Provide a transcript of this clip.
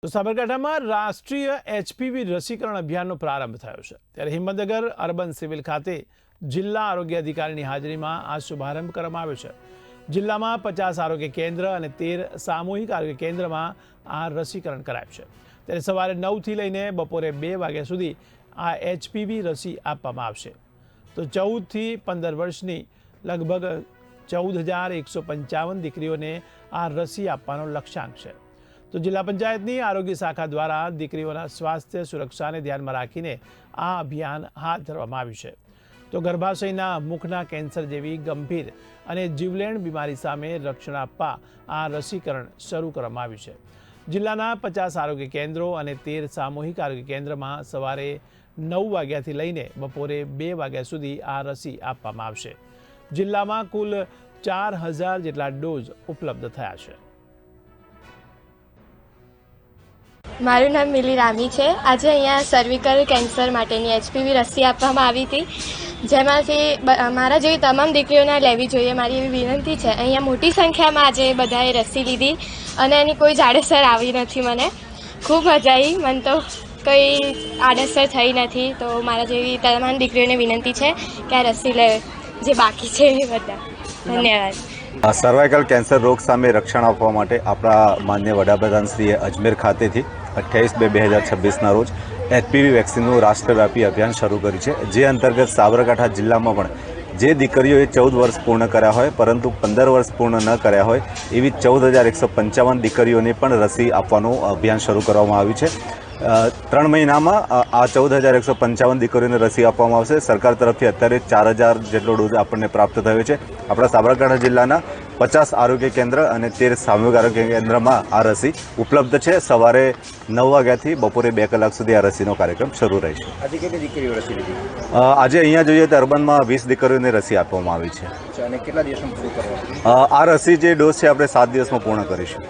તો સાબરકાંઠામાં રાષ્ટ્રીય એચપીવી રસીકરણ અભિયાનનો પ્રારંભ થયો છે ત્યારે હિંમતનગર અર્બન સિવિલ ખાતે જિલ્લા આરોગ્ય અધિકારીની હાજરીમાં આ શુભારંભ કરવામાં આવ્યો છે। જિલ્લામાં 50 આરોગ્ય કેન્દ્ર અને 13 સામૂહિક આરોગ્ય કેન્દ્રમાં આ રસીકરણ કરાયું છે। ત્યારે સવારે 9 થી લઈને બપોરે 2 વાગ્યા સુધી આ એચપીવી રસી આપવામાં આવશે। તો 14 થી 15 વર્ષની લગભગ 14,155 દીકરીઓને આ રસી આપવાનો લક્ષ્યાંક છે। તો જિલ્લા પંચાયતની આરોગ્ય શાખા દ્વારા દીકરીઓના સ્વાસ્થ્ય સુરક્ષાને ધ્યાનમાં રાખીને આ અભિયાન હાથ ધરવામાં આવ્યું છે। તો ગર્ભાશયના મુખના કેન્સર જેવી ગંભીર અને જીવલેણ બીમારી સામે રક્ષણ આપવા આ રસીકરણ શરૂ કરવામાં આવ્યું છે। જિલ્લાના 50 આરોગ્ય કેન્દ્રો અને 13 સામૂહિક આરોગ્ય કેન્દ્રમાં સવારે 9 વાગ્યાથી લઈને બપોરે 2 વાગ્યા સુધી આ રસી આપવામાં આવશે। જિલ્લામાં કુલ 4,000 જેટલા ડોઝ ઉપલબ્ધ થયા છે। મારું નામ મિલી રામી છે। આજે અહીંયા સર્વિકલ કેન્સર માટેની એચપીવી રસી આપવામાં આવી હતી, જેમાંથી મારા જેવી તમામ દીકરીઓને લેવી જોઈએ મારી એવી વિનંતી છે। અહીંયા મોટી સંખ્યામાં આજે બધાએ રસી લીધી અને એની કોઈ આડઅસર આવી નથી। મને ખૂબ મજા આવી, મને તો કંઈ આડઅસર થઈ નથી। તો મારા જેવી તમામ દીકરીઓને વિનંતી છે કે આ રસી લે જે બાકી છે એ બધા। ધન્યવાદ। સર્વાઇકલ કેન્સર રોગ સામે રક્ષણ આપવા માટે આપણા માન્ય વડાપ્રધાનશ્રીએ અજમેર ખાતેથી 28/2/2026ના રોજ એચપીવી વેક્સિનનું રાષ્ટ્રવ્યાપી અભિયાન શરૂ કર્યું છે, જે અંતર્ગત સાબરકાંઠા જિલ્લામાં પણ જે દીકરીઓએ 14 વર્ષ પૂર્ણ કર્યા હોય પરંતુ 15 વર્ષ પૂર્ણ ન કર્યા હોય એવી 14,155 દીકરીઓને પણ રસી આપવાનું અભિયાન શરૂ કરવામાં આવ્યું છે। 3 મહિનામાં આ 14,155 દીકરીઓને રસી આપવામાં આવશે। સરકાર તરફથી અત્યારે 4,000 જેટલો ડોઝ આપણને પ્રાપ્ત થયો છે। આપણા સાબરકાંઠા જિલ્લાના 50 આરોગ્ય કેન્દ્ર અને 13 સામૂહિક આરોગ્ય કેન્દ્રમાં આ રસી ઉપલબ્ધ છે। સવારે 9 વાગ્યાથી બપોરે 2 કલાક સુધી આ રસીનો કાર્યક્રમ શરૂ રહેશે। આજે કેટલી દીકરીઓ રસી લીધી? આજે અહીંયા જોઈએ તો અર્બનમાં 20 દીકરીઓને રસી આપવામાં આવી છે। અને કેટલા દિવસમાં પૂરું કરવાનું? આ રસી જે ડોઝ છે આપણે 7 દિવસમાં પૂર્ણ કરીશું।